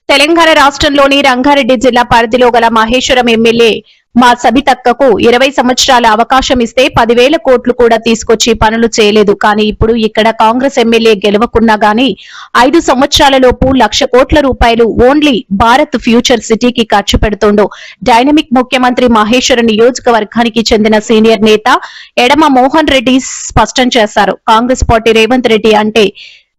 తెలంగాణ రాష్ట్రంలోని రంగారెడ్డి జిల్లా పరిధిలో గల మహేశ్వరం ఎమ్మెల్యే మా సబితక్కకు 20 సంవత్సరాల అవకాశం ఇస్తే 10,000 కోట్లు కూడా తీసుకొచ్చి పనులు చేయలేదు. కానీ ఇప్పుడు ఇక్కడ కాంగ్రెస్ ఎమ్మెల్యే గెలవకున్నా గానీ 5 సంవత్సరాలలోపు 1,00,000 కోట్ల రూపాయలు ఓన్లీ భారత్ ఫ్యూచర్ సిటీకి ఖర్చు పెడుతుండో డైనమిక్ ముఖ్యమంత్రి మహేశ్వరం నియోజకవర్గానికి చెందిన సీనియర్ నేత ఎడమ మోహన్ రెడ్డి స్పష్టం చేశారు. కాంగ్రెస్ పార్టీ రేవంత్ రెడ్డి అంటే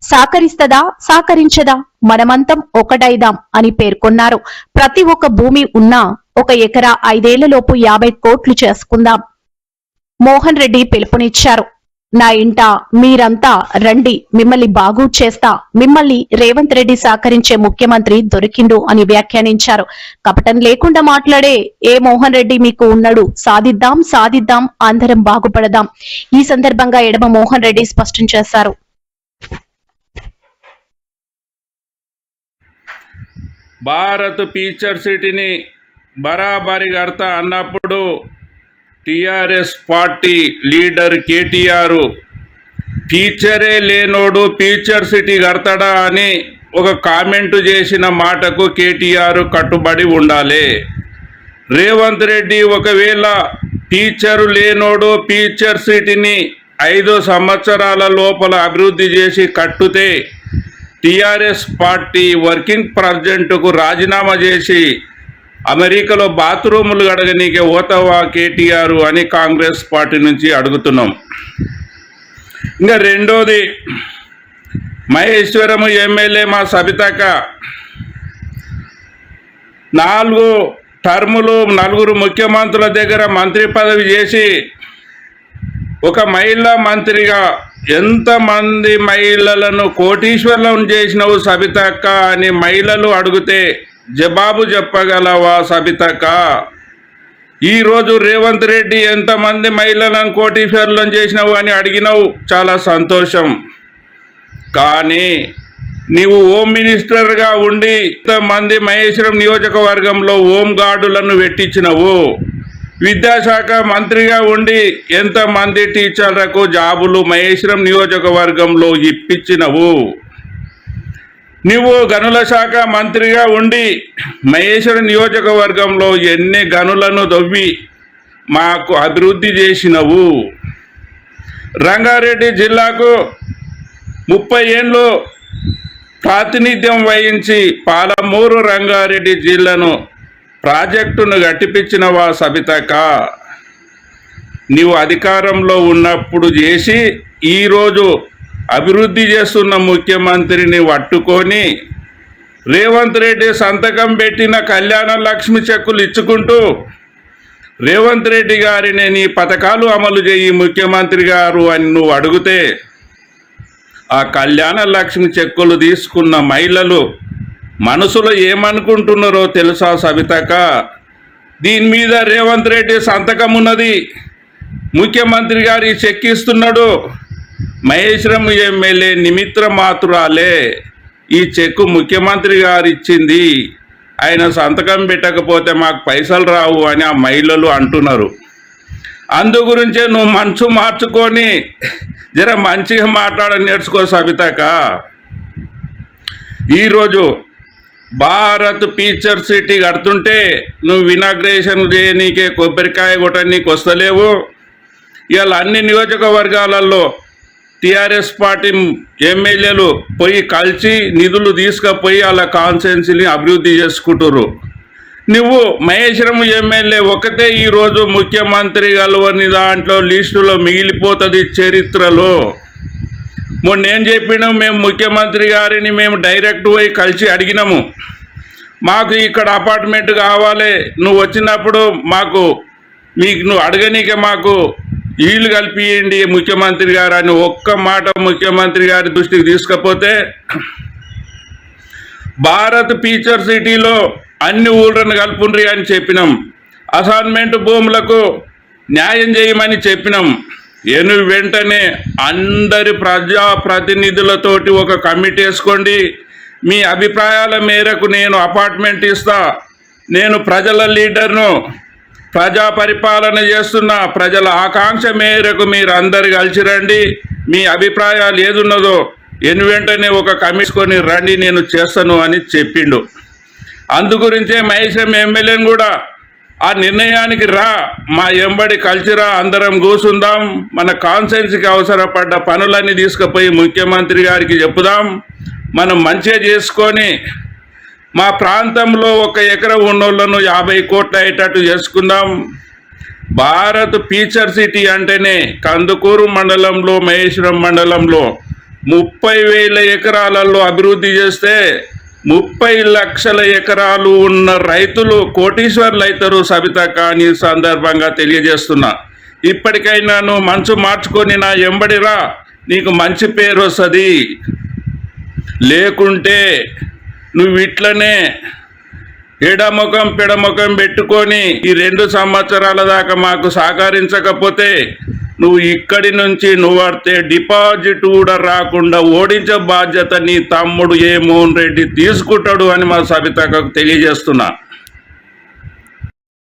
సహకరిస్తదా సహకరించదా మనమంతం ఒకటైదాం అని పేర్కొన్నారు. ప్రతి ఒక్క భూమి ఉన్నా 1 ఎకరా 5 ఏళ్లలోపు 50 కోట్లు చేసుకుందాం మోహన్ రెడ్డి పిలుపునిచ్చారు. నా ఇంట మీరంతా రండి, మిమ్మల్ని బాగు చేస్తా, మిమ్మల్ని రేవంత్ రెడ్డి సహకరించే ముఖ్యమంత్రి దొరికిండు అని వ్యాఖ్యానించారు. కపటం లేకుండా మాట్లాడే ఏ మోహన్ రెడ్డి మీకు ఉన్నాడు, సాధిద్దాం సాధిద్దాం అందరం బాగుపడదాం. ఈ సందర్భంగా ఎడమ మోహన్ రెడ్డి స్పష్టం చేశారు. భారత్ ఫ్యూచర్ సిటీని బరాబరి కడతా అన్నప్పుడు టిఆర్ఎస్ పార్టీ లీడర్ కేటీఆర్ ఫ్యూచరే లేనోడు ఫ్యూచర్ సిటీ కడతాడా అని ఒక కామెంటు చేసిన మాటకు కేటీఆర్ కట్టుబడి ఉండాలి. రేవంత్ రెడ్డి ఒకవేళ ఫ్యూచర్ లేనోడు ఫ్యూచర్ సిటీని 5 సంవత్సరాల లోపల అభివృద్ధి చేసి కట్టుతే టిఆర్ఎస్ పార్టీ వర్కింగ్ ప్రెసిడెంట్కు రాజీనామా చేసి అమెరికాలో బాత్రూములు గడగనీకే ఓతవా కేటీఆర్ అని కాంగ్రెస్ పార్టీ నుంచి అడుగుతున్నాం. ఇంకా రెండోది, మహేశ్వరం ఎమ్మెల్యే మా సబితక్క 4 టర్ములు 4 ముఖ్యమంత్రుల దగ్గర మంత్రి పదవి చేసి ఒక మహిళా మంత్రిగా ఎంతమంది మహిళలను కోటీశ్వర్లను చేసినవు సబితక్క అని మహిళలు అడిగితే జవాబు చెప్పగలవా సబితక్క? ఈరోజు రేవంత్ రెడ్డి ఎంతమంది మహిళలను కోటీశ్వర్లను చేసినవు అని అడిగినవు, చాలా సంతోషం. కానీ నీవు హోమ్ మినిస్టర్గా ఉండి ఇంతమంది మహేశ్వరం నియోజకవర్గంలో హోమ్ గార్డులను పెట్టించినవు. విద్యాశాఖ మంత్రిగా ఉండి ఎంతమంది టీచర్లకు జాబులు మహేశ్వరం నియోజకవర్గంలో ఇప్పించినవు. నువ్వు గనుల శాఖ మంత్రిగా ఉండి మహేశ్వరం నియోజకవర్గంలో ఎన్ని గనులను దొవ్వి మాకు అభివృద్ధి చేసినవు. రంగారెడ్డి జిల్లాకు 30 ఏళ్ళు ప్రాతినిధ్యం వహించి పాలమూరు రంగారెడ్డి జిల్లాను ప్రాజెక్టును గట్టిపించినవా సబితక్క? నీవు అధికారంలో ఉన్నప్పుడు చేసి ఈరోజు అభివృద్ధి చేస్తున్న ముఖ్యమంత్రిని పట్టుకొని రేవంత్ రెడ్డి సంతకం పెట్టిన కళ్యాణ లక్ష్మి చెక్కులు ఇచ్చుకుంటూ రేవంత్ రెడ్డి గారిని నీ పథకాలు అమలు చేయి ముఖ్యమంత్రి గారు అని నువ్వు అడిగితే ఆ కళ్యాణ లక్ష్మి చెక్కులు తీసుకున్న మహిళలు మనసులో ఏమనుకుంటున్నారో తెలుసా సబితక్క? దీని మీద రేవంత్ రెడ్డి సంతకం ఉన్నది, ముఖ్యమంత్రి గారి చెక్ ఇస్తున్నాడు, మహేశ్వరం ఎమ్మెల్యే నిమిత్త మాత్రాలే ఈ చెక్కు ముఖ్యమంత్రి గారు ఇచ్చింది, ఆయన సంతకం పెట్టకపోతే మాకు పైసలు రావు అని ఆ మహిళలు అంటున్నారు. అందు గురించే నువ్వు మనసు మార్చుకొని జర మంచిగా మాట్లాడని నేర్చుకో సబితక్క. ఈరోజు భారత్ ఫ్యూచర్ సిటీ కడుతుంటే నువ్వు ఇనాగ్రేషన్ చేయనీకే కొబ్బరికాయ కొట్టనీకి వస్తలేవు. ఇవాళ అన్ని నియోజకవర్గాలలో టిఆర్ఎస్ పార్టీ ఎమ్మెల్యేలు పోయి కలిసి నిధులు తీసుకుపోయి అలా కాన్స్టిట్యున్సీని అభివృద్ధి చేసుకుంటారు. నువ్వు మహేశ్వరం ఎమ్మెల్యే ఒకటే ఈరోజు ముఖ్యమంత్రి గలవని దాంట్లో లిస్టులో మిగిలిపోతుంది చరిత్రలో. మొన్నేం చెప్పినాం, మేము ముఖ్యమంత్రి గారిని మేము డైరెక్ట్ పోయి కలిసి అడిగినాము, మాకు ఇక్కడ అపార్ట్మెంట్ కావాలి, నువ్వు వచ్చినప్పుడు నువ్వు అడగనీకే మాకు ఇల్లు కల్పియండి ముఖ్యమంత్రి గారు అని ఒక్క మాట ముఖ్యమంత్రి గారి దృష్టికి తీసుకపోతే భారత్ ఫ్యూచర్ సిటీలో అన్ని ఊళ్ళను కలుపుండ్రి అని చెప్పినాం. అసైన్మెంట్ భూములకు న్యాయం చేయమని చెప్పినాం. వెంటనే అందరి ప్రజాప్రతినిధులతోటి ఒక కమిటీ వేసుకోండి, మీ అభిప్రాయాల మేరకు నేను అపార్ట్మెంట్ ఇస్తా, నేను ప్రజల లీడర్ను, ప్రజా పరిపాలన చేస్తున్న ప్రజల ఆకాంక్ష మేరకు మీరు అందరు కలిసి రండి, మీ అభిప్రాయాలు ఏదున్నదో వెంటనే ఒక కమిషన్ రండి, నేను చేస్తాను అని చెప్పిండు. అందుగురించే మహేశం ఎమ్మెల్యేని కూడా ఆ నిర్ణయానికి రా, మా ఎంబడి కలిసిరా, అందరం కూసుందాం, మన కాన్సెన్స్కి అవసరపడ్డ పనులన్నీ తీసుకుపోయి ముఖ్యమంత్రి గారికి చెప్పుదాం, మనం మంచిగా చేసుకొని మా ప్రాంతంలో 1 ఎకరం ఉన్నోళ్ళను 50 కోట్లు అయ్యేటట్టు చేసుకుందాం. భారత్ ఫ్యూచర్ సిటీ అంటేనే కందుకూరు మండలంలో, మహేశ్వరం మండలంలో 30,000 ఎకరాలలో అభివృద్ధి చేస్తే 30 లక్షల ఎకరాలు ఉన్న రైతులు కోటీశ్వర్లు అవుతారు సబితక్క అని సందర్భంగా తెలియజేస్తున్నా. ఇప్పటికైనా నువ్వు మనసు మార్చుకొని నా ఎంబడిరా, నీకు మంచి పేరు వస్తుంది. లేకుంటే నువ్వు ఇట్లనే ఎడముఖం పెడముఖం పెట్టుకొని ఈ 2 సంవత్సరాల దాకా మాకు సహకరించకపోతే నువ్వు ఇక్కడి నుంచి నువ్వడితే డిపాజిట్ కూడా రాకుండా ఓడించే బాధ్యత నీ తమ్ముడు ఏ మోహన్ రెడ్డి తీసుకుంటాడు అని మా సబితకు తెలియజేస్తున్నా.